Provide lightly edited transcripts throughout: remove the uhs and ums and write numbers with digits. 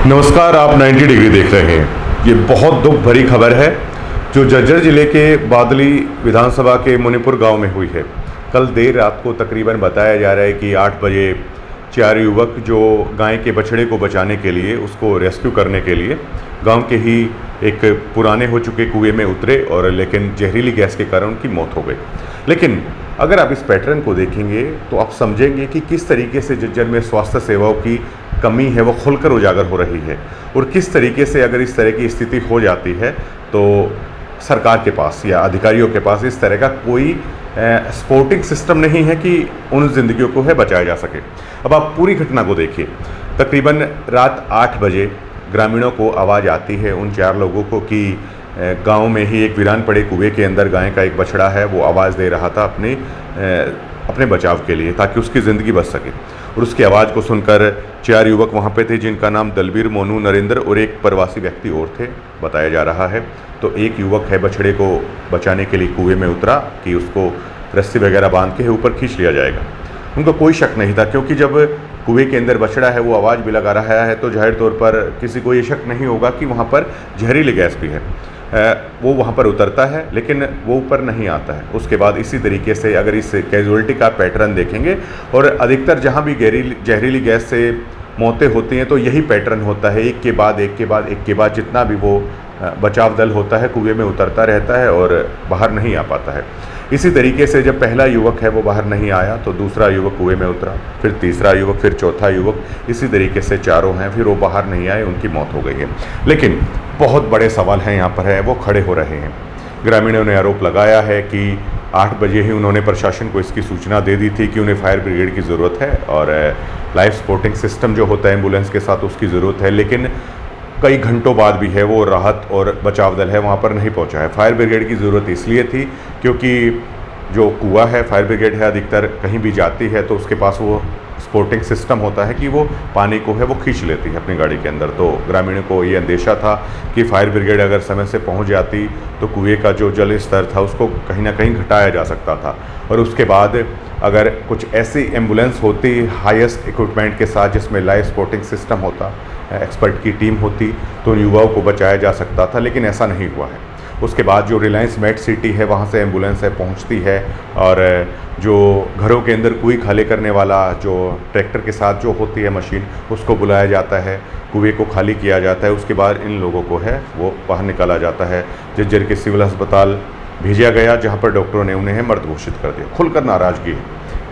नमस्कार, आप 90 डिग्री देख रहे हैं। ये बहुत दुख भरी खबर है जो झज्जर जिले के बादली विधानसभा के मुनीपुर गांव में हुई है। कल देर रात को तकरीबन बताया जा रहा है कि 8 बजे 4 युवक जो गाय के बछड़े को बचाने के लिए, उसको रेस्क्यू करने के लिए गांव के ही एक पुराने हो चुके कुएं में उतरे और लेकिन जहरीली गैस के कारण उनकी मौत हो गई। लेकिन अगर आप इस पैटर्न को देखेंगे तो आप समझेंगे कि किस तरीके से झज्जर में स्वास्थ्य सेवाओं की कमी है वो खुलकर उजागर हो रही है और किस तरीके से अगर इस तरह की स्थिति हो जाती है तो सरकार के पास या अधिकारियों के पास इस तरह का कोई सपोर्टिंग सिस्टम नहीं है कि उन जिंदगियों को है बचाया जा सके। अब आप पूरी घटना को देखिए। तकरीबन रात 8 बजे ग्रामीणों को आवाज़ आती है उन 4 लोगों को कि गांव में ही एक वीरान पड़े कुएं के अंदर गाय का एक बछड़ा है, वो आवाज़ दे रहा था अपने बचाव के लिए ताकि उसकी ज़िंदगी बच सके। और उसकी आवाज़ को सुनकर 4 युवक वहाँ पे थे जिनका नाम दलबीर, मोनू, नरेंद्र और एक प्रवासी व्यक्ति और थे बताया जा रहा है। तो एक युवक है बछड़े को बचाने के लिए कुएं में उतरा कि उसको रस्सी वगैरह बांध के ऊपर खींच लिया जाएगा। उनको कोई शक नहीं था क्योंकि जब कुएं के अंदर बछड़ा है वो आवाज़ भी लगा रहा है तो जाहिर तौर पर किसी को ये शक नहीं होगा कि वहाँ पर जहरीली गैस भी है। वो वहाँ पर उतरता है लेकिन वो ऊपर नहीं आता है। उसके बाद इसी तरीके से अगर इस कैजुअलिटी का पैटर्न देखेंगे और अधिकतर जहाँ भी जहरीली गैस से मौतें होती हैं तो यही पैटर्न होता है, एक के बाद एक के बाद एक के बाद जितना भी वो बचाव दल होता है कुएं में उतरता रहता है और बाहर नहीं आ पाता है। इसी तरीके से जब पहला युवक है वो बाहर नहीं आया तो दूसरा युवक कुएं में उतरा, फिर तीसरा युवक, फिर चौथा युवक, इसी तरीके से चारों हैं, फिर वो बाहर नहीं आए, उनकी मौत हो गई है। लेकिन बहुत बड़े सवाल हैं यहाँ पर है वो खड़े हो रहे हैं। ग्रामीणों ने आरोप लगाया है कि 8 बजे ही उन्होंने प्रशासन को इसकी सूचना दे दी थी कि उन्हें फायर ब्रिगेड की ज़रूरत है और लाइफ सपोर्टिंग सिस्टम जो होता है एम्बुलेंस के साथ उसकी ज़रूरत है। लेकिन कई घंटों बाद भी है वो राहत और बचाव दल है वहाँ पर नहीं पहुँचा है। फायर ब्रिगेड की ज़रूरत इसलिए थी क्योंकि जो कुआं है, फायर ब्रिगेड है, अधिकतर कहीं भी जाती है तो उसके पास वो सपोर्टिंग सिस्टम होता है कि वो पानी को है वो खींच लेती है अपनी गाड़ी के अंदर। तो ग्रामीणों को ये अंदेशा था कि फायर ब्रिगेड अगर समय से पहुंच जाती तो कुएं का जो जल स्तर था उसको कहीं ना कहीं घटाया जा सकता था और उसके बाद अगर कुछ ऐसी एम्बुलेंस होती हाईएस्ट इक्विपमेंट के साथ जिसमें लाइफ सपोर्टिंग सिस्टम होता, एक्सपर्ट की टीम होती तो युवाओं को बचाया जा सकता था। लेकिन ऐसा नहीं हुआ है। उसके बाद जो रिलायंस मेट सिटी है वहाँ से एम्बुलेंस है पहुँचती है और जो घरों के अंदर कुएं खाली करने वाला जो ट्रैक्टर के साथ जो होती है मशीन उसको बुलाया जाता है, कुएं को खाली किया जाता है। उसके बाद इन लोगों को है वो बाहर निकाला जाता है। झज्जर के सिविल अस्पताल भेजा गया जहाँ पर डॉक्टरों ने उन्हें मर्द घोषित कर दिया। खुलकर नाराज़गी है,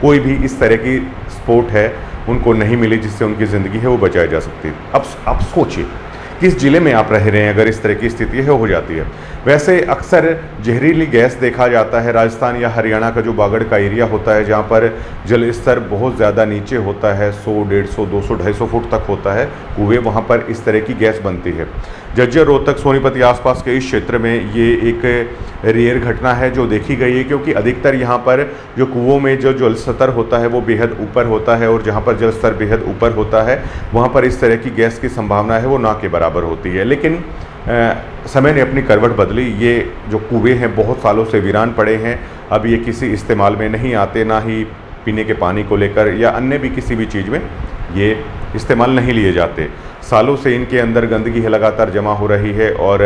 कोई भी इस तरह की सपोर्ट है उनको नहीं मिली जिससे उनकी ज़िंदगी है वो बचाई जा सकती है। अब आप सोचिए किस ज़िले में आप रह रहे हैं अगर इस तरह की स्थिति है हो जाती है। वैसे अक्सर जहरीली गैस देखा जाता है राजस्थान या हरियाणा का जो बागड़ का एरिया होता है जहाँ पर जल स्तर बहुत ज़्यादा नीचे होता है, 100, 150, 200, 250 फुट तक होता है कुएं, वहाँ पर इस तरह की गैस बनती है। झज्जर, रोहतक, सोनीपत आसपास के इस क्षेत्र में ये एक रेयर घटना है जो देखी गई है क्योंकि अधिकतर यहाँ पर जो कुओं में जो जल स्तर होता है वो बेहद ऊपर होता है और जहाँ पर जल स्तर बेहद ऊपर होता है वहाँ पर इस तरह की गैस की संभावना है वो ना के बराबर होती है। लेकिन समय ने अपनी करवट बदली। ये जो कुएं हैं बहुत सालों से वीरान पड़े हैं, अब ये किसी इस्तेमाल में नहीं आते, ना ही पीने के पानी को लेकर या अन्य भी किसी भी चीज़ में ये इस्तेमाल नहीं लिए जाते। सालों से इनके अंदर गंदगी है लगातार जमा हो रही है और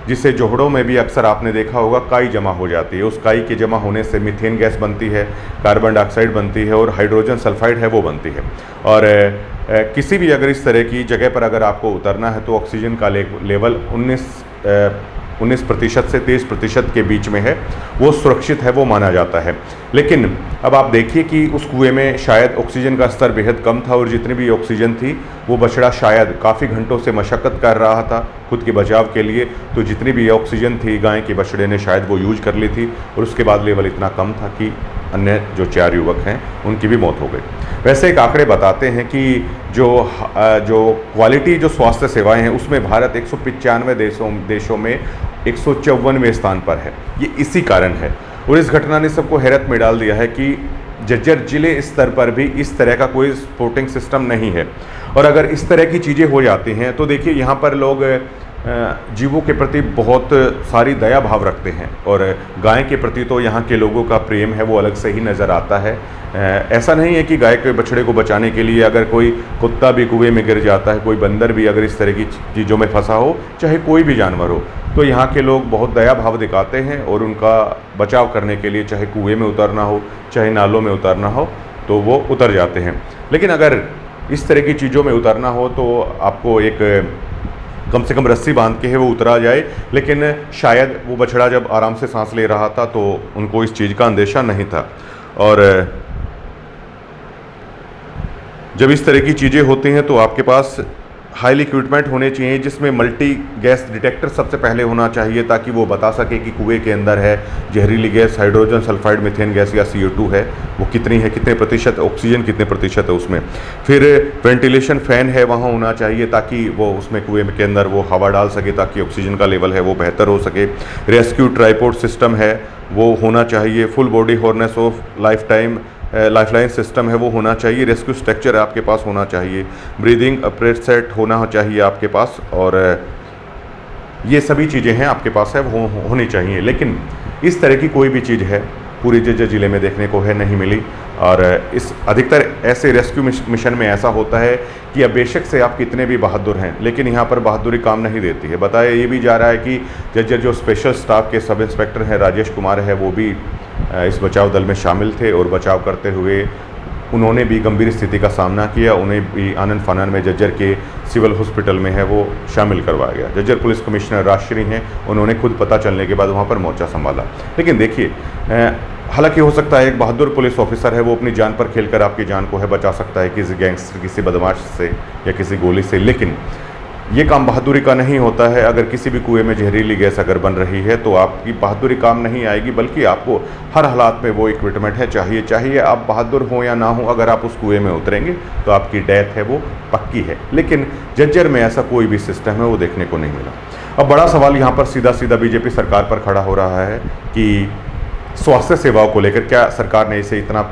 जिससे जोहड़ों में भी अक्सर आपने देखा होगा काई जमा हो जाती है। उस काई के जमा होने से मीथेन गैस बनती है, कार्बन डाइऑक्साइड बनती है और हाइड्रोजन सल्फाइड है वो बनती है। और किसी भी अगर इस तरह की जगह पर अगर आपको उतरना है तो ऑक्सीजन का लेवल 19% से 23% के बीच में है, वो सुरक्षित है वो माना जाता है। लेकिन अब आप देखिए कि उस कुएं में शायद ऑक्सीजन का स्तर बेहद कम था और जितनी भी ऑक्सीजन थी वो बछड़ा शायद काफ़ी घंटों से मशक्क़त कर रहा था खुद के बचाव के लिए, तो जितनी भी ऑक्सीजन थी गाय के बछड़े ने शायद वो यूज कर ली थी और उसके बाद लेवल इतना कम था कि अन्य जो 4 युवक हैं उनकी भी मौत हो गई। वैसे एक आंकड़े बताते हैं कि जो क्वालिटी जो स्वास्थ्य सेवाएं हैं उसमें भारत 195 देशों में 154वें स्थान पर है। ये इसी कारण है और इस घटना ने सबको हैरत में डाल दिया है कि झज्जर जिले स्तर पर भी इस तरह का कोई सपोर्टिंग सिस्टम नहीं है। और अगर इस तरह की चीज़ें हो जाती हैं तो देखिए यहाँ पर लोग जीवों के प्रति बहुत सारी दया भाव रखते हैं और गाय के प्रति तो यहाँ के लोगों का प्रेम है वो अलग से ही नज़र आता है। ऐसा नहीं है कि गाय के बछड़े को बचाने के लिए अगर कोई कुत्ता भी कुएं में गिर जाता है, कोई बंदर भी अगर इस तरह की चीज़ों में फंसा हो, चाहे कोई भी जानवर हो, तो यहाँ के लोग बहुत दया भाव दिखाते हैं और उनका बचाव करने के लिए चाहे कुएं में उतरना हो, चाहे नालों में उतरना हो, तो वो उतर जाते हैं। लेकिन अगर इस तरह की चीज़ों में उतरना हो तो आपको एक कम से कम रस्सी बांध के है वो उतरा जाए। लेकिन शायद वो बछड़ा जब आराम से सांस ले रहा था तो उनको इस चीज़ का अंदेशा नहीं था। और जब इस तरह की चीज़ें होती हैं तो आपके पास हाईली इक्विपमेंट होने चाहिए, जिसमें मल्टी गैस डिटेक्टर सबसे पहले होना चाहिए ताकि वो बता सके कि कुएं के अंदर है जहरीली gas, hydrogen sulphide methane gas या CO2 है, वो कितनी है, कितने प्रतिशत, ऑक्सीजन कितने प्रतिशत है उसमें। फिर वेंटिलेशन फ़ैन है वहाँ होना चाहिए ताकि वो उसमें कुएं के अंदर वो हवा डाल सके ताकि ऑक्सीजन का लेवल है वो बेहतर हो सके। रेस्क्यू ट्राइपोर्ट सिस्टम है वो होना चाहिए। Full body harness of lifeline system है वो होना चाहिए। रेस्क्यू स्ट्रक्चर आपके पास होना चाहिए। ब्रीदिंग अपरेट सेट होना चाहिए आपके पास, और ये सभी चीज़ें हैं आपके पास है वो होनी चाहिए। लेकिन इस तरह की कोई भी चीज़ है पूरी जज्जर ज़िले में देखने को है नहीं मिली। और इस अधिकतर ऐसे रेस्क्यू मिशन में ऐसा होता है कि अब बेशक से आप कितने भी बहादुर हैं, लेकिन यहाँ पर बहादुरी काम नहीं देती है। बताया ये भी जा रहा है कि जज्जर जो स्पेशल स्टाफ के सब इंस्पेक्टर हैं राजेश कुमार है वो भी इस बचाव दल में शामिल थे और बचाव करते हुए उन्होंने भी गंभीर स्थिति का सामना किया। उन्हें भी आनन फानन में जज्जर के सिविल हॉस्पिटल में है वो शामिल करवाया गया। जज्जर पुलिस कमिश्नर राजश्री हैं, उन्होंने खुद पता चलने के बाद वहाँ पर मोर्चा संभाला। लेकिन देखिए, हालांकि हो सकता है एक बहादुर पुलिस ऑफिसर है वो अपनी जान पर खेलकर आपकी जान को है बचा सकता है किसी गैंगस्टर, किसी बदमाश से या किसी गोली से, लेकिन ये काम बहादुरी का नहीं होता है। अगर किसी भी कुएं में जहरीली गैस अगर बन रही है तो आपकी बहादुरी काम नहीं आएगी, बल्कि आपको हर हालात में वो इक्विपमेंट है चाहिए आप बहादुर हो या ना हो, अगर आप उस कुएं में उतरेंगे तो आपकी डेथ है वो पक्की है। लेकिन जज्जर में ऐसा कोई भी सिस्टम है वो देखने को नहीं मिला। अब बड़ा सवाल यहाँ पर सीधा बीजेपी सरकार पर खड़ा हो रहा है कि स्वास्थ्य सेवाओं को लेकर क्या सरकार ने इसे इतना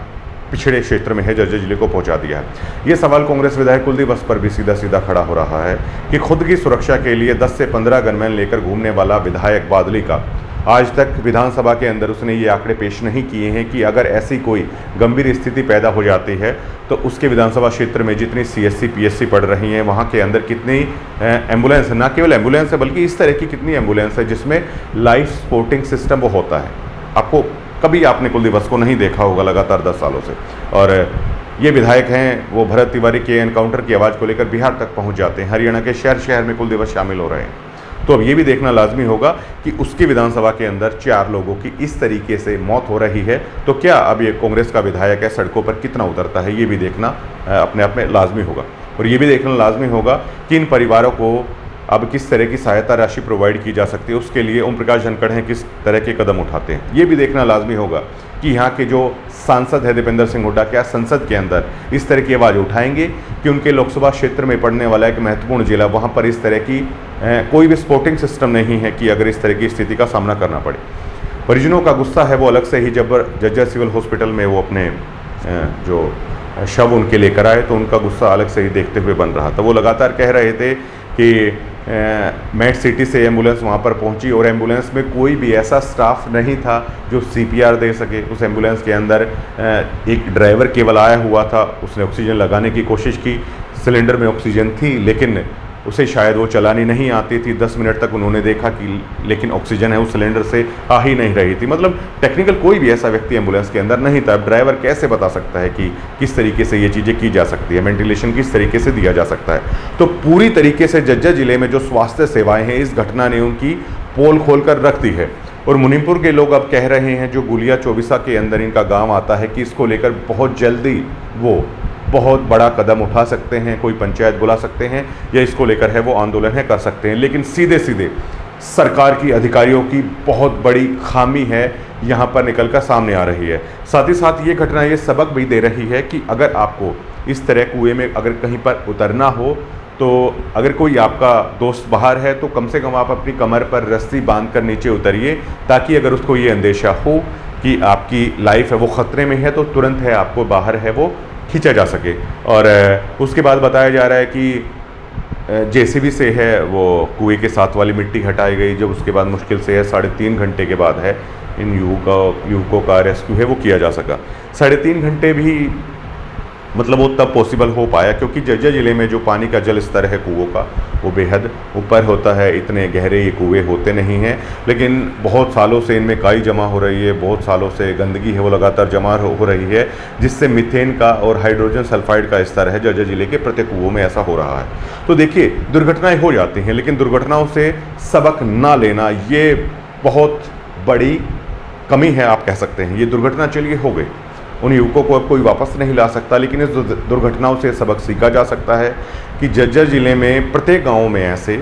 पिछड़े क्षेत्र में है जज्जर जिले को पहुंचा दिया है। ये सवाल कांग्रेस विधायक कुलदीप वत्स पर भी सीधा खड़ा हो रहा है कि खुद की सुरक्षा के लिए 10 से 15 गनमैन लेकर घूमने वाला विधायक बादली का आज तक विधानसभा के अंदर उसने ये आंकड़े पेश नहीं किए हैं कि अगर ऐसी कोई गंभीर स्थिति पैदा हो जाती है तो उसके विधानसभा क्षेत्र में जितनी CSC PSC पड़ रही हैं वहाँ के अंदर कितनी एम्बुलेंस, ना केवल एम्बुलेंस है बल्कि इस तरह की कितनी एम्बुलेंस है जिसमें लाइफ सपोर्टिंग सिस्टम वो होता है। आपको कभी आपने कुलदीप वत्स को नहीं देखा होगा लगातार 10 सालों से। और ये विधायक हैं वो भरत तिवारी के एनकाउंटर की आवाज़ को लेकर बिहार तक पहुंच जाते हैं। हरियाणा के शहर में कुलदीप वत्स शामिल हो रहे हैं। तो अब ये भी देखना लाजमी होगा कि उसकी विधानसभा के अंदर 4 लोगों की इस तरीके से मौत हो रही है तो क्या अब ये कांग्रेस का विधायक है सड़कों पर कितना उतरता है, ये भी देखना अपने आप में लाजमी होगा। और ये भी देखना लाजमी होगा कि इन परिवारों को अब किस तरह की सहायता राशि प्रोवाइड की जा सकती है, उसके लिए ओम प्रकाश धनखड़ हैं किस तरह के कदम उठाते हैं। ये भी देखना लाजमी होगा कि यहाँ के जो सांसद है दीपेंद्र सिंह हुड्डा क्या संसद के अंदर इस तरह की आवाज़ उठाएंगे कि उनके लोकसभा क्षेत्र में पड़ने वाला एक महत्वपूर्ण जिला, वहाँ पर इस तरह की कोई भी सपोर्टिंग सिस्टम नहीं है कि अगर इस तरह की स्थिति का सामना करना पड़े। परिजनों का गुस्सा है वो अलग से ही, जब जज्जर सिविल हॉस्पिटल में वो अपने जो शव उनके लेकर आए तो उनका गुस्सा अलग से ही देखते हुए बन रहा था। वो लगातार कह रहे थे कि मेट सिटी से एम्बुलेंस वहाँ पर पहुँची और एम्बुलेंस में कोई भी ऐसा स्टाफ नहीं था जो CPR दे सके। उस एम्बुलेंस के अंदर एक ड्राइवर केवल आया हुआ था, उसने ऑक्सीजन लगाने की कोशिश की, सिलेंडर में ऑक्सीजन थी लेकिन उसे शायद वो चलानी नहीं आती थी। 10 मिनट तक उन्होंने देखा कि लेकिन ऑक्सीजन है उस सिलेंडर से आ ही नहीं रही थी। मतलब टेक्निकल कोई भी ऐसा व्यक्ति एम्बुलेंस के अंदर नहीं था। अब ड्राइवर कैसे बता सकता है कि किस तरीके से ये चीज़ें की जा सकती है, वेंटिलेशन किस तरीके से दिया जा सकता है। तो पूरी तरीके से जज्जर जिले में जो स्वास्थ्य सेवाएँ हैं इस घटना ने उनकी पोल खोल कर रख दी है। और मुनीमपुर के लोग अब कह रहे हैं जो गुलिया चौबीसा के अंदर इनका गाँव आता है कि इसको लेकर बहुत जल्दी वो बहुत बड़ा कदम उठा सकते हैं, कोई पंचायत बुला सकते हैं या इसको लेकर है वो आंदोलन है कर सकते हैं। लेकिन सीधे सरकार की अधिकारियों की बहुत बड़ी खामी है यहाँ पर निकल कर सामने आ रही है। साथ ही साथ ये घटना ये सबक भी दे रही है कि अगर आपको इस तरह कुएं में अगर कहीं पर उतरना हो तो अगर कोई आपका दोस्त बाहर है तो कम से कम आप अपनी कमर पर रस्सी बांध कर नीचे उतरिए, ताकि अगर उसको ये अंदेशा हो कि आपकी लाइफ है वो ख़तरे में है तो तुरंत है आपको बाहर है वो खींचा जा सके। और उसके बाद बताया जा रहा है कि जेसीबी से है वो कुएं के साथ वाली मिट्टी हटाई गई, जब उसके बाद मुश्किल से है 3.5 घंटे के बाद है इन युवकों का रेस्क्यू है वो किया जा सका। 3.5 घंटे भी मतलब वो तब पॉसिबल हो पाया क्योंकि जज्जर ज़िले में जो पानी का जल स्तर है कुओं का वो बेहद ऊपर होता है, इतने गहरे ये कुएं होते नहीं हैं। लेकिन बहुत सालों से इनमें काई जमा हो रही है, बहुत सालों से गंदगी है वो लगातार जमा हो रही है, जिससे मीथेन का और हाइड्रोजन सल्फाइड का स्तर है जज्जर ज़िले के प्रत्येक कुओं में ऐसा हो रहा है। तो देखिए दुर्घटनाएँ हो जाती हैं, लेकिन दुर्घटनाओं से सबक ना लेना ये बहुत बड़ी कमी है आप कह सकते हैं। ये दुर्घटना चलिए हो गई, उन युवकों को अब कोई वापस नहीं ला सकता, लेकिन इस दुर्घटनाओं से सबक सीखा जा सकता है कि जज्जर ज़िले में प्रत्येक गांव में ऐसे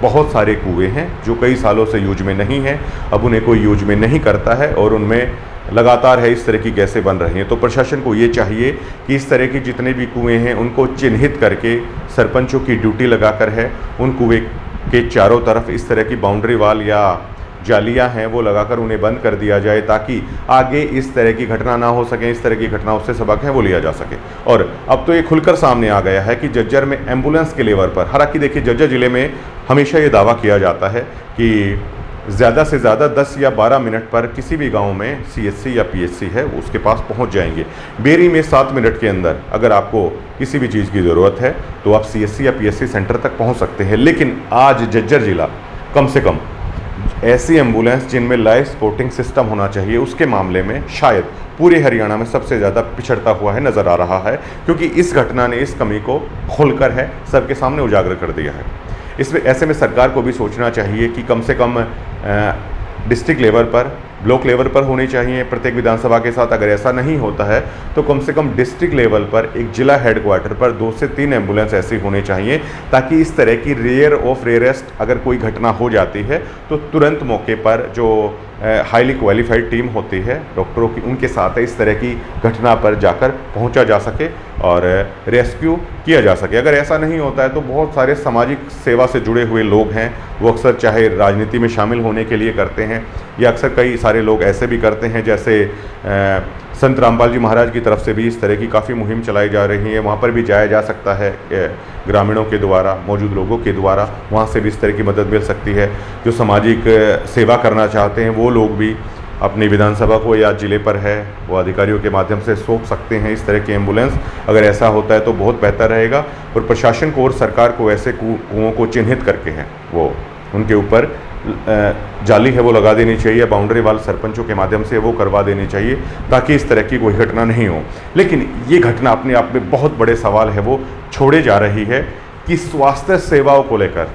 बहुत सारे कुएं हैं जो कई सालों से यूज में नहीं हैं, अब उन्हें कोई यूज में नहीं करता है और उनमें लगातार है इस तरह की गैसें बन रही हैं। तो प्रशासन को ये चाहिए कि इस तरह के जितने भी कुएँ हैं उनको चिन्हित करके सरपंचों की ड्यूटी लगाकर है उन कुएँ के चारों तरफ इस तरह की बाउंड्री वाल या जालियां हैं वो लगाकर उन्हें बंद कर दिया जाए ताकि आगे इस तरह की घटना ना हो सके, इस तरह की घटनाओं से सबक है वो लिया जा सके। और अब तो ये खुलकर सामने आ गया है कि जज्जर में एम्बुलेंस के लेवल पर, हालांकि देखिए जज्जर ज़िले में हमेशा ये दावा किया जाता है कि ज़्यादा से ज़्यादा 10 या 12 मिनट पर किसी भी गांव में CHC या PHC है उसके पास पहुंच जाएंगे। बेरी में 7 मिनट के अंदर अगर आपको किसी भी चीज़ की ज़रूरत है तो आप CHC या PHC सेंटर तक पहुँच सकते हैं। लेकिन आज जज्जर ज़िला कम से कम ऐसी एम्बुलेंस जिनमें लाइफ सपोर्टिंग सिस्टम होना चाहिए उसके मामले में शायद पूरे हरियाणा में सबसे ज़्यादा पिछड़ता हुआ है नज़र आ रहा है, क्योंकि इस घटना ने इस कमी को खोलकर है सबके सामने उजागर कर दिया है। इसमें ऐसे में सरकार को भी सोचना चाहिए कि कम से कम डिस्ट्रिक्ट लेवल पर, ब्लॉक लेवल पर होनी चाहिए प्रत्येक विधानसभा के साथ। अगर ऐसा नहीं होता है तो कम से कम डिस्ट्रिक्ट लेवल पर एक जिला हेडक्वार्टर पर 2 से 3 एम्बुलेंस ऐसी होनी चाहिए ताकि इस तरह की रेयर ऑफ रेयरेस्ट अगर कोई घटना हो जाती है तो तुरंत मौके पर जो हाईली क्वालिफाइड टीम होती है डॉक्टरों की, उनके साथ इस तरह की घटना पर जाकर पहुंचा जा सके और रेस्क्यू किया जा सके। अगर ऐसा नहीं होता है तो बहुत सारे सामाजिक सेवा से जुड़े हुए लोग हैं वो अक्सर चाहे राजनीति में शामिल होने के लिए करते हैं या अक्सर कई सारे लोग ऐसे भी करते हैं, जैसे संत रामपाल जी महाराज की तरफ से भी इस तरह की काफ़ी मुहिम चलाई जा रही है, वहाँ पर भी जाया जा सकता है ग्रामीणों के द्वारा, मौजूद लोगों के द्वारा, वहाँ से भी इस तरह की मदद मिल सकती है। जो सामाजिक सेवा करना चाहते हैं वो लोग भी अपनी विधानसभा को या ज़िले पर है वो अधिकारियों के माध्यम से सौंप सकते हैं इस तरह की एम्बुलेंस। अगर ऐसा होता है तो बहुत बेहतर रहेगा और प्रशासन को और सरकार को ऐसे कुओं को चिन्हित करके हैं वो उनके ऊपर जाली है वो लगा देनी चाहिए, बाउंड्री वाल सरपंचों के माध्यम से वो करवा देनी चाहिए ताकि इस तरह की कोई घटना नहीं हो। लेकिन ये घटना अपने आप में बहुत बड़े सवाल है वो छोड़े जा रही है कि स्वास्थ्य सेवाओं को लेकर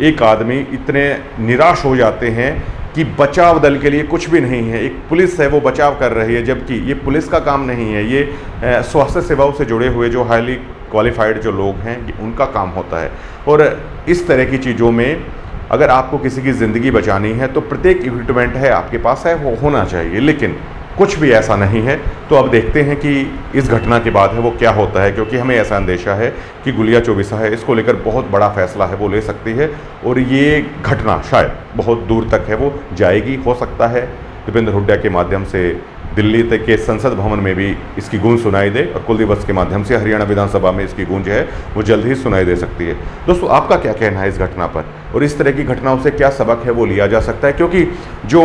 एक आदमी इतने निराश हो जाते हैं कि बचाव दल के लिए कुछ भी नहीं है। एक पुलिस है वो बचाव कर रही है, जबकि ये पुलिस का काम नहीं है, ये स्वास्थ्य सेवाओं से जुड़े हुए जो हाईली क्वालिफाइड जो लोग हैं ये उनका काम होता है। और इस तरह की चीज़ों में अगर आपको किसी की ज़िंदगी बचानी है तो प्रत्येक इक्विपमेंट है आपके पास है वो होना चाहिए, लेकिन कुछ भी ऐसा नहीं है। तो अब देखते हैं कि इस घटना के बाद है वो क्या होता है, क्योंकि हमें ऐसा अंदेशा है कि गुलिया चौबीसा है इसको लेकर बहुत बड़ा फैसला है वो ले सकती है और ये घटना शायद बहुत दूर तक है वो जाएगी। हो सकता है दीपेंद्र हुड्डा के माध्यम से दिल्ली तक के संसद भवन में भी इसकी गूंज सुनाई दे और कुल दिवस के माध्यम से हरियाणा विधानसभा में इसकी गूंज है वो जल्द ही सुनाई दे सकती है। दोस्तों आपका क्या कहना है इस घटना पर और इस तरह की घटनाओं से क्या सबक है वो लिया जा सकता है, क्योंकि जो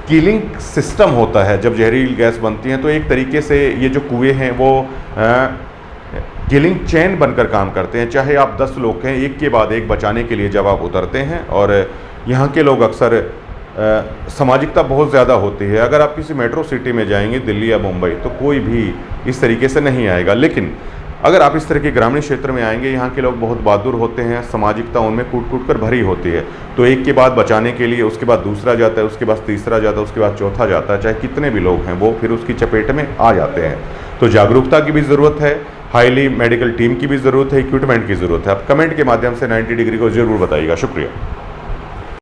किलिंग सिस्टम होता है जब जहरीली गैस बनती है तो एक तरीके से ये जो कुएँ हैं वो किलिंग चेन बनकर काम करते हैं। चाहे आप 10 लोग हैं एक के बाद एक बचाने के लिए जब आप उतरते हैं, और यहाँ के लोग अक्सर सामाजिकता बहुत ज़्यादा होती है। अगर आप किसी मेट्रो सिटी में जाएंगे दिल्ली या मुंबई तो कोई भी इस तरीके से नहीं आएगा, लेकिन अगर आप इस तरह के ग्रामीण क्षेत्र में आएंगे यहाँ के लोग बहुत बहादुर होते हैं, सामाजिकता उनमें कूट कूट कर भरी होती है। तो एक के बाद बचाने के लिए उसके बाद दूसरा जाता है, उसके बाद तीसरा जाता है, उसके बाद चौथा जाता है, चाहे कितने भी लोग हैं वो फिर उसकी चपेट में आ जाते हैं। तो जागरूकता की भी ज़रूरत है, हाईली मेडिकल टीम की भी ज़रूरत है, इक्विपमेंट की ज़रूरत है। आप कमेंट के माध्यम से 90 डिग्री को ज़रूर बताइएगा। शुक्रिया।